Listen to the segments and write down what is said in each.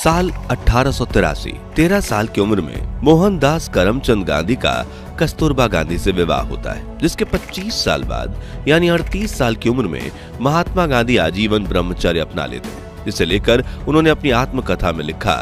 साल 1883, 13 साल की उम्र में मोहनदास करमचंद गांधी का कस्तूरबा गांधी से विवाह होता है, जिसके 25 साल बाद यानी 38 साल की उम्र में महात्मा गांधी आजीवन ब्रह्मचर्य अपना लेते हैं, जिसे लेकर उन्होंने अपनी आत्मकथा में लिखा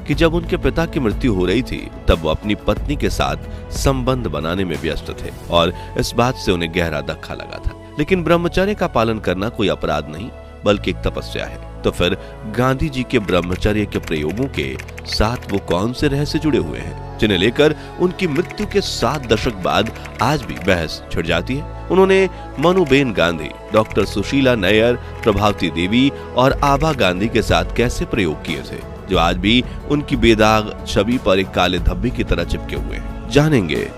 कि जब उनके पिता की मृत्यु हो रही थी तब वो अपनी पत्नी के साथ संबंध बनाने में व्यस्त थे और इस बात से उन्हें गहरा धक्का लगा था। लेकिन ब्रह्मचर्य का पालन करना कोई अपराध नहीं बल्कि एक तपस्या है। तो फिर गांधी जी के ब्रह्मचर्य के प्रयोगों के साथ वो कौन से रहस्य जुड़े हुए हैं जिन्हें लेकर उनकी मृत्यु के 7 दशक बाद आज भी बहस छिड़ जाती है। उन्होंने मनुबेन गांधी, डॉक्टर सुशीला नैयर, प्रभावती देवी और आभा गांधी के साथ कैसे प्रयोग किए थे जो आज भी उनकी बेदाग छवि पर एक काले धब्बे की तरह चिपके हुए हैं। जानेंगे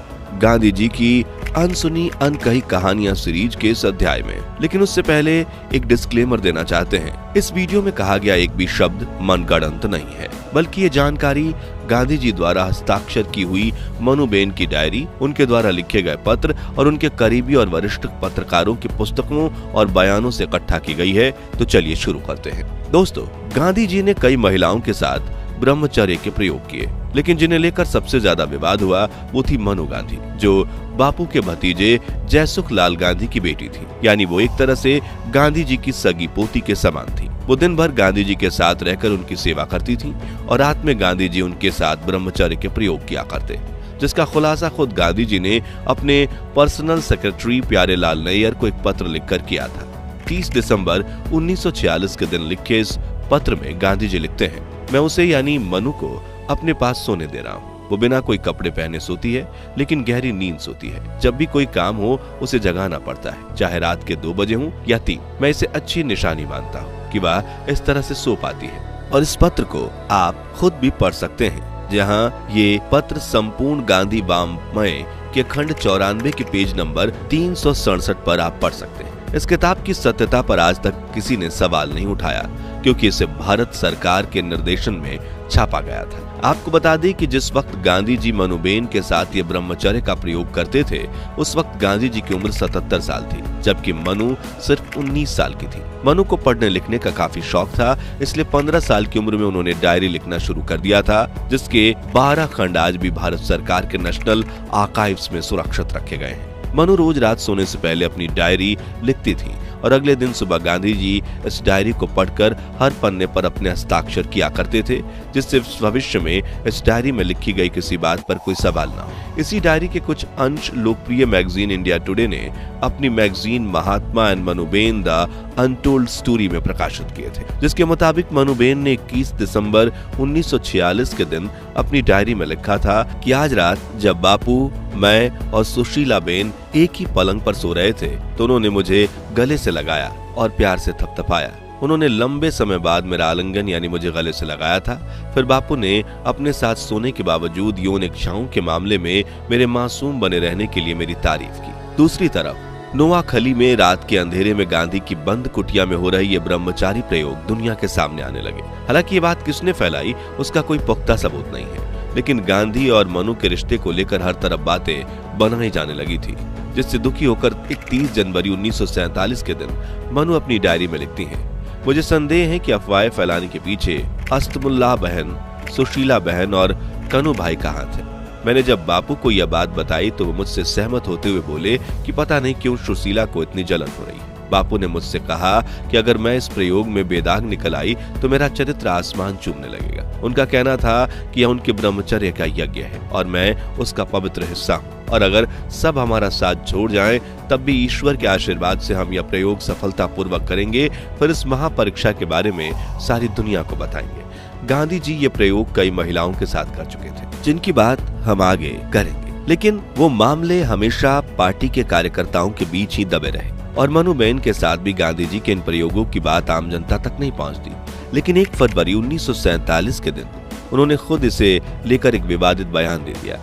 गांधी जी की अनसुनी अनकही कहानियां सीरीज के इस अध्याय में। लेकिन उससे पहले एक डिस्क्लेमर देना चाहते हैं। इस वीडियो में कहा गया एक भी शब्द मनगढ़ंत नहीं है, बल्कि ये जानकारी गांधी जी द्वारा हस्ताक्षर की हुई मनुबेन की डायरी, उनके द्वारा लिखे गए पत्र और उनके करीबी और वरिष्ठ पत्रकारों की पुस्तकों और बयानों से इकट्ठा की गई है। तो चलिए शुरू करते हैं। दोस्तों, गांधी जी ने कई महिलाओं के साथ ब्रह्मचर्य के प्रयोग किए, लेकिन जिन्हें लेकर सबसे ज्यादा विवाद हुआ वो थी मनु गांधी, जो बापू के भतीजे जयसुख लाल गांधी की बेटी थी। यानी वो एक तरह से गांधी जी की सगी पोती के समान थी। वो दिन भर गांधी जी के साथ रहकर उनकी सेवा करती थी और रात में गांधी जी उनके साथ ब्रह्मचर्य के प्रयोग किया करते, जिसका खुलासा खुद गांधी जी ने अपने पर्सनल सेक्रेटरी प्यारेलाल नैयर को एक पत्र लिखकर किया था। 30 दिसंबर 1946 के दिन लिखे इस पत्र में गांधी जी लिखते हैं, मैं उसे यानी मनु को अपने पास सोने दे रहा हूँ। वो बिना कोई कपड़े पहने सोती है, लेकिन गहरी नींद सोती है। जब भी कोई काम हो उसे जगाना पड़ता है, चाहे रात के 2 बजे हो या 3। मैं इसे अच्छी निशानी मानता हूँ कि वह इस तरह से सो पाती है। और इस पत्र को आप खुद भी पढ़ सकते हैं, जहाँ ये पत्र संपूर्ण गांधी वाङ्मय के खंड 94 के पेज नंबर 367 पर आप पढ़ सकते हैं। इस किताब की सत्यता पर आज तक किसी ने सवाल नहीं उठाया, क्योंकि इसे भारत सरकार के निर्देशन में छापा गया था। आपको बता दें कि जिस वक्त गांधी जी मनुबेन के साथ ये ब्रह्मचर्य का प्रयोग करते थे, उस वक्त गांधी जी की उम्र 77 साल थी, जबकि मनु सिर्फ 19 साल की थी। मनु को पढ़ने लिखने का काफी शौक था, इसलिए 15 साल की उम्र में उन्होंने डायरी लिखना शुरू कर दिया था, जिसके 12 खंड आज भी भारत सरकार के नेशनल आर्काइव्स में सुरक्षित रखे गए हैं। मनु रोज रात सोने से पहले अपनी डायरी लिखती थी और अगले दिन सुबह गांधी जी इस डायरी को पढ़कर हर पन्ने पर अपने हस्ताक्षर किया करते थे, जिससे भविष्य में इस डायरी में लिखी गई किसी बात पर कोई सवाल ना हो। इसी डायरी के कुछ अंश लोकप्रिय मैगजीन इंडिया टुडे ने अपनी magazine Mahatma and Manuben the untold story में प्रकाशित किए थे, जिसके मुताबिक मनुबेन ने 21 दिसंबर 1946 के दिन अपनी डायरी में लिखा था कि आज रात जब बापू, मैं और सुशीला बेन एक ही पलंग पर सो रहे थे तो उन्होंने मुझे गले से लगाया और प्यार से थपथपाया। उन्होंने लंबे समय बाद मेरा आलिंगन यानी मुझे गले से लगाया था। फिर बापू ने अपने साथ सोने के बावजूद यौन इच्छाओं के मामले में मेरे मासूम बने रहने के लिए मेरी तारीफ की। दूसरी तरफ नोआखली में रात के अंधेरे में गांधी की बंद कुटिया में हो रही ये ब्रह्मचारी प्रयोग दुनिया के सामने आने लगे। हालांकि ये बात किसने फैलाई उसका कोई पुख्ता सबूत नहीं है, लेकिन गांधी और मनु के रिश्ते को लेकर हर तरफ बातें बनाई जाने लगी थी, जिससे दुखी होकर 31 जनवरी 1947 के दिन मनु अपनी डायरी में लिखती हैं, मुझे संदेह है कि अफवाहें फैलाने के पीछे अस्तमुल्लाह बहन, सुशीला बहन और कनु भाई कहाँ थे। मैंने जब बापू को यह बात बताई तो वो मुझसे सहमत होते हुए बोले कि पता नहीं क्यों सुशीला को इतनी जलन हो रही है। बापू ने मुझसे कहा कि अगर मैं इस प्रयोग में बेदाग निकल आई तो मेरा चरित्र आसमान चूमने लगेगा। उनका कहना था कि यह उनके ब्रह्मचर्य का यज्ञ है और मैं उसका पवित्र हिस्सा हूँ, और अगर सब हमारा साथ छोड़ जाएं तब भी ईश्वर के आशीर्वाद से हम यह प्रयोग सफलतापूर्वक करेंगे। फिर इस महापरीक्षा के बारे में सारी दुनिया को बताएंगे। गांधी जी ये प्रयोग कई महिलाओं के साथ कर चुके थे, जिनकी बात हम आगे करेंगे, लेकिन वो मामले हमेशा पार्टी के कार्यकर्ताओं के बीच ही दबे रहे और मनुबेन के साथ भी गांधी जी के इन प्रयोगों की बात आम जनता तक नहीं पहुंचती। लेकिन 1 फरवरी 1947 के दिन उन्होंने खुद इसे लेकर एक विवादित बयान दे दिया।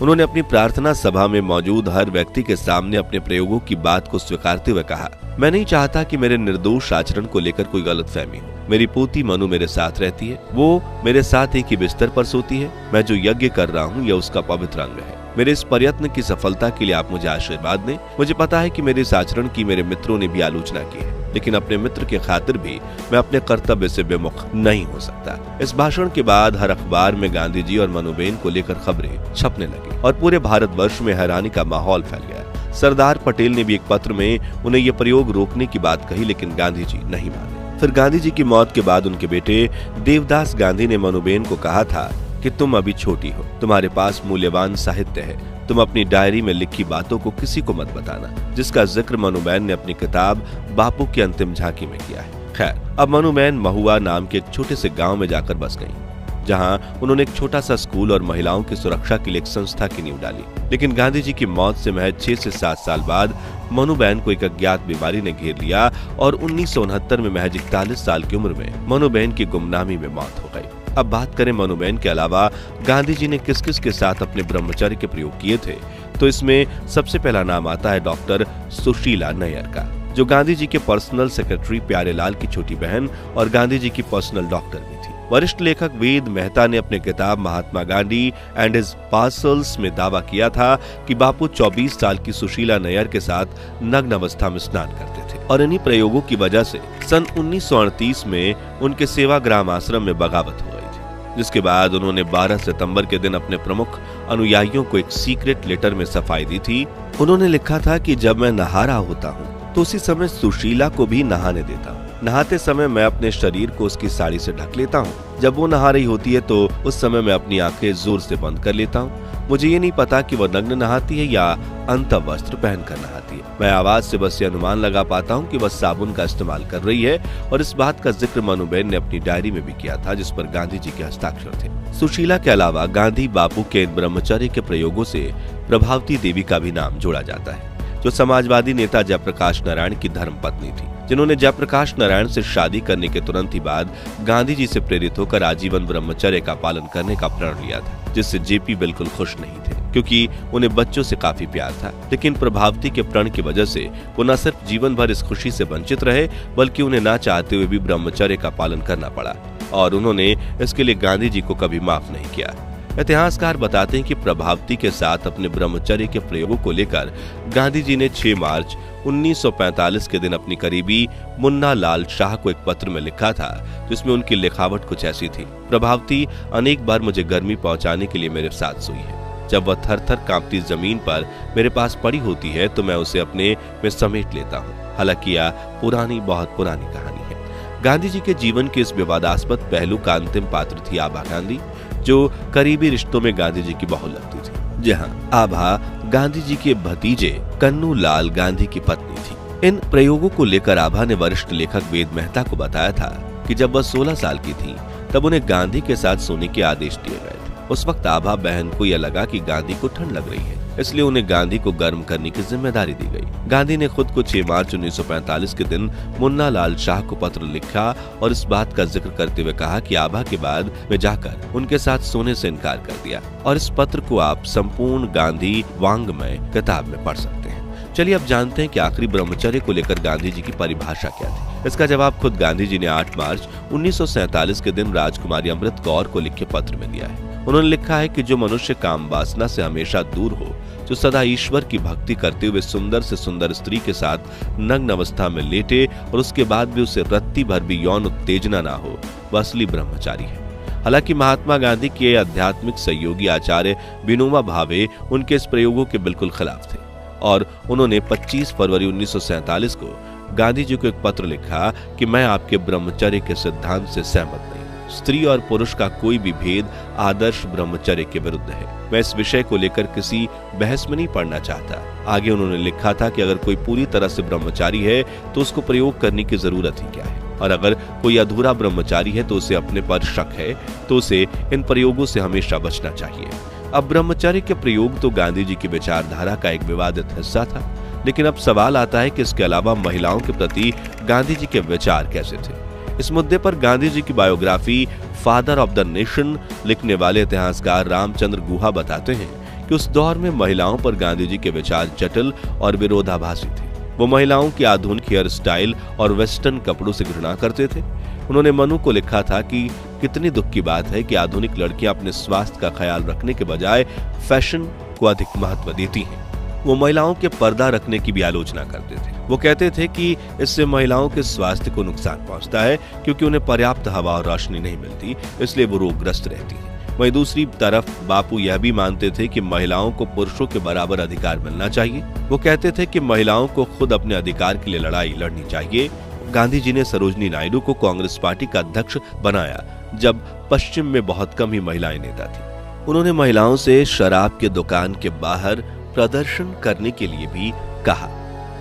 उन्होंने अपनी प्रार्थना सभा में मौजूद हर व्यक्ति के सामने अपने प्रयोगों की बात को स्वीकारते हुए कहा, मैं नहीं चाहता कि मेरे निर्दोष आचरण को लेकर कोई गलतफहमी हो। मेरी पोती मनु मेरे साथ रहती है, वो मेरे साथ एक ही बिस्तर पर सोती है। मैं जो यज्ञ कर रहा हूँ यह उसका पवित्र अंग है। मेरे इस प्रयत्न की सफलता के लिए आप मुझे आशीर्वाद दें। मुझे पता है कि मेरे इस आचरण की मेरे मित्रों ने भी आलोचना की है, लेकिन अपने मित्र के खातिर भी मैं अपने कर्तव्य से विमुख नहीं हो सकता। इस भाषण के बाद हर अखबार में गांधी जी और मनुबेन को लेकर खबरें छपने लगी और पूरे भारतवर्ष में हैरानी का माहौल फैल गया। सरदार पटेल ने भी एक पत्र में उन्हें यह प्रयोग रोकने की बात कही, लेकिन गांधी जी नहीं माने। फिर गांधी जी की मौत के बाद उनके बेटे देवदास गांधी ने मनुबेन को कहा था कि तुम अभी छोटी हो, तुम्हारे पास मूल्यवान साहित्य है, तुम अपनी डायरी में लिखी बातों को किसी को मत बताना, जिसका जिक्र मनुबेन ने अपनी किताब बापू की अंतिम झांकी में किया है। खैर, अब मनुबेन महुआ नाम के एक छोटे से गांव में जाकर बस गईं, जहां उन्होंने एक छोटा सा स्कूल और महिलाओं की सुरक्षा के लिए एक संस्था की नींव डाली। लेकिन गांधी जी की मौत से महज 6 से 7 साल बाद मनुबेन को एक अज्ञात बीमारी ने घेर लिया और 1969 में महज 41 साल की उम्र में मनुबेन की गुमनामी में मौत हो गई। अब बात करें मनुबेन के अलावा गांधी जी ने किस किस के साथ अपने ब्रह्मचर्य के प्रयोग किए थे, तो इसमें सबसे पहला नाम आता है डॉक्टर सुशीला नैयर का, जो गांधी जी के पर्सनल सेक्रेटरी प्यारेलाल की छोटी बहन और गांधी जी की पर्सनल डॉक्टर भी थी। वरिष्ठ लेखक वेद मेहता ने अपने किताब Mahatma Gandhi and his parcels में दावा किया था कि बापू 24 साल की सुशीला नैयर के साथ नग्न अवस्था में स्नान करते थे और इन्हीं प्रयोगों की वजह से सन 1938 में उनके सेवाग्राम आश्रम में बगावत हो गई थी, जिसके बाद उन्होंने 12 सितंबर के दिन अपने प्रमुख अनुयायियों को एक सीक्रेट लेटर में सफाई दी थी। उन्होंने लिखा था कि जब मैं नहा रहा होता हूँ तो उसी समय सुशीला को भी नहाने देता हूँ। नहाते समय मैं अपने शरीर को उसकी साड़ी से ढक लेता हूँ। जब वो नहा रही होती है तो उस समय मैं अपनी आंखें जोर से बंद कर लेता हूँ। मुझे ये नहीं पता कि वो नग्न नहाती है या अंतवस्त्र पहनकर नहाती है। मैं आवाज से बस ये अनुमान लगा पाता हूँ कि वह साबुन का इस्तेमाल कर रही है, और इस बात का जिक्र मनुबेन ने अपनी डायरी में भी किया था, जिस पर गांधी जी के हस्ताक्षर थे। सुशीला के अलावा गांधी बापू के ब्रह्मचर्य के प्रयोगों से प्रभावती देवी का भी नाम जोड़ा जाता है, जो समाजवादी नेता जयप्रकाश नारायण की धर्मपत्नी थी, जिन्होंने जयप्रकाश नारायण से शादी करने के तुरंत ही बाद गांधी जी से प्रेरित होकर आजीवन ब्रह्मचर्य का पालन करने का प्रण लिया था, जिससे जेपी बिल्कुल खुश नहीं थे, क्योंकि उन्हें बच्चों से काफी प्यार था। लेकिन प्रभावती के प्रण की वजह से वो न सिर्फ जीवन भर इस खुशी से वंचित रहे, बल्कि उन्हें ना चाहते हुए भी ब्रह्मचर्य का पालन करना पड़ा, और उन्होंने इसके लिए गांधी जी को कभी माफ नहीं किया। इतिहासकार बताते हैं कि प्रभावती के साथ अपने ब्रह्मचर्य के प्रयोगों को लेकर गांधी जी ने 6 मार्च 1945 के दिन अपनी करीबी मुन्ना लाल शाह को एक पत्र में लिखा था, जिसमें उनकी लिखावट कुछ ऐसी थी। प्रभावती अनेक बार मुझे गर्मी पहुंचाने के लिए मेरे साथ सोई है। जब वह थर थर कांपती जमीन पर मेरे पास पड़ी होती है तो मैं उसे अपने में समेट लेता हूँ। हालांकि यह बहुत पुरानी कहानी है। गांधी जी के जीवन के इस विवादास्पद पहलू का अंतिम पात्र थी आभा गांधी, जो करीबी रिश्तों में गांधी जी की बहू लगती थी। जहां आभा गांधी जी के भतीजे कन्नू लाल गांधी की पत्नी थी। इन प्रयोगों को लेकर आभा ने वरिष्ठ लेखक वेद मेहता को बताया था कि जब वह 16 साल की थी तब उन्हें गांधी के साथ सोने के आदेश दिए गए थे। उस वक्त आभा बहन को यह लगा कि गांधी को ठंड लग रही है, इसलिए उन्हें गांधी को गर्म करने की जिम्मेदारी दी गई। गांधी ने खुद को 6 मार्च 1945 के दिन मुन्ना लाल शाह को पत्र लिखा और इस बात का जिक्र करते हुए कहा कि आभा के बाद में जाकर उनके साथ सोने से इनकार कर दिया, और इस पत्र को आप संपूर्ण गांधी वांग्मय किताब में पढ़ सकते हैं। चलिए अब जानते हैं कि आखिरी ब्रह्मचर्य को लेकर गांधी जी की परिभाषा क्या थी। इसका जवाब खुद गांधी जी ने 8 मार्च 1947 के दिन राजकुमारी अमृत कौर को लिखे पत्र में दिया है। उन्होंने लिखा है कि जो मनुष्य काम वासना से हमेशा दूर हो, जो सदा ईश्वर की भक्ति करते हुए सुंदर से सुंदर स्त्री के साथ नग्न अवस्था में लेटे और उसके बाद भी उसे रत्ती भर भी यौन उत्तेजना ना हो, वह असली ब्रह्मचारी है। हालांकि महात्मा गांधी के आध्यात्मिक सहयोगी आचार्य विनोबा भावे उनके इस प्रयोगों के बिल्कुल खिलाफ थे, और उन्होंने 25 फरवरी 1947 को गांधी जी को एक पत्र लिखा कि मैं आपके ब्रह्मचर्य के सिद्धांत से सहमत नहीं। स्त्री और पुरुष का कोई भी भेद आदर्श ब्रह्मचर्य के विरुद्ध है। मैं इस विषय को लेकर किसी बहस में नहीं पड़ना चाहता। आगे उन्होंने लिखा था कि अगर कोई पूरी तरह से ब्रह्मचारी है तो उसको प्रयोग करने की जरूरत ही क्या है, और अगर कोई अधूरा ब्रह्मचारी है तो उसे अपने पर शक है, तो उसे इन प्रयोगों से हमेशा बचना चाहिए। अब ब्रह्मचर्य के प्रयोग तो गांधी जी की विचारधारा का एक विवादित हिस्सा था, लेकिन अब सवाल आता है कि इसके अलावा महिलाओं के प्रति गांधी जी के विचार कैसे थे। इस मुद्दे पर गांधी जी की biography father of the nation लिखने वाले इतिहासकार रामचंद्र गुहा बताते हैं कि उस दौर में महिलाओं पर गांधी जी के विचार जटिल और विरोधाभासी थे। वो महिलाओं की आधुनिक हेयर स्टाइल और वेस्टर्न कपड़ों से घृणा करते थे। उन्होंने मनु को लिखा था कि कितनी दुख की बात है कि आधुनिक लड़कियां अपने स्वास्थ्य का ख्याल रखने के बजाय फैशन को अधिक महत्व देती हैं। वो महिलाओं के पर्दा रखने की भी आलोचना करते थे। वो कहते थे कि इससे महिलाओं के स्वास्थ्य को नुकसान पहुंचता है, क्योंकि उन्हें पर्याप्त हवा और रोशनी नहीं मिलती, इसलिए वो रोगग्रस्त रहती हैं। वहीं दूसरी तरफ बापू यह भी मानते थे कि महिलाओं को पुरुषों के बराबर अधिकार मिलना चाहिए। वो कहते थे कि महिलाओं को खुद अपने अधिकार के लिए लड़ाई लड़नी चाहिए। गांधी जी ने सरोजिनी नायडू को कांग्रेस पार्टी का अध्यक्ष बनाया, जब पश्चिम में बहुत कम ही महिलाएं नेता थी। उन्होंने महिलाओं से शराब के दुकान के बाहर प्रदर्शन करने के लिए भी कहा।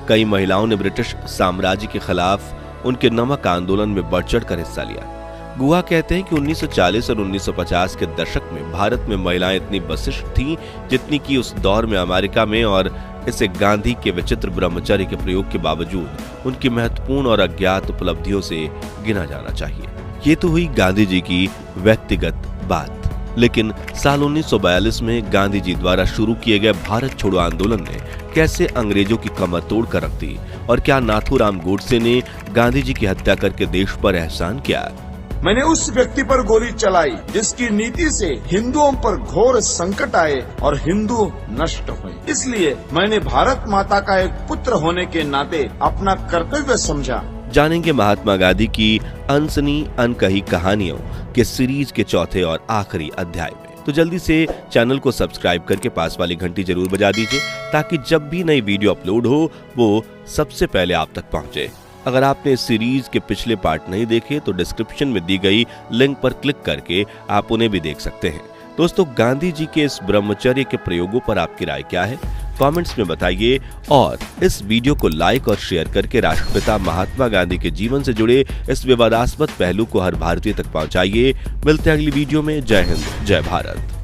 कई महिलाओं ने ब्रिटिश साम्राज्य के खिलाफ उनके नमक आंदोलन में बढ़ चढ़कर हिस्सा लिया। गुहा कहते हैं कि 1940 और 1950 के दशक में भारत में महिलाएं इतनी बशिष्ट थीं जितनी कि उस दौर में अमेरिका में, और इसे गांधी के विचित्र ब्रह्मचर्य के प्रयोग के बावजूद उनकी महत्वपूर्ण और अज्ञात उपलब्धियों से गिना जाना चाहिए। ये तो हुई गांधी जी की व्यक्तिगत बात, लेकिन साल 1942 में गांधी जी द्वारा शुरू किए गए भारत छोड़ो आंदोलन ने कैसे अंग्रेजों की कमर तोड़ कर रख दी, और क्या नाथूराम गोडसे ने गांधी जी की हत्या करके देश पर एहसान किया? मैंने उस व्यक्ति पर गोली चलाई जिसकी नीति से हिंदुओं पर घोर संकट आए और हिंदू नष्ट हुए। इसलिए मैंने भारत माता का एक पुत्र होने के नाते अपना कर्तव्य समझा। जानेंगे महात्मा गांधी की अनसुनी अनकही कहानियों के सीरीज के चौथे और आखिरी अध्याय में। तो जल्दी से चैनल को सब्सक्राइब करके पास वाली घंटी जरूर बजा दीजिए, ताकि जब भी नई वीडियो अपलोड हो वो सबसे पहले आप तक पहुंचे। अगर आपने इस सीरीज के पिछले पार्ट नहीं देखे तो डिस्क्रिप्शन में दी गई लिंक पर क्लिक करके आप उन्हें भी देख सकते हैं। दोस्तों, गांधी जी के इस ब्रह्मचर्य के प्रयोगों पर आपकी राय क्या है? कमेंट्स में बताइए, और इस वीडियो को लाइक और शेयर करके राष्ट्रपिता महात्मा गांधी के जीवन से जुड़े इस विवादास्पद पहलू को हर भारतीय तक पहुंचाइए। मिलते हैं अगली वीडियो में। जय हिंद, जय भारत।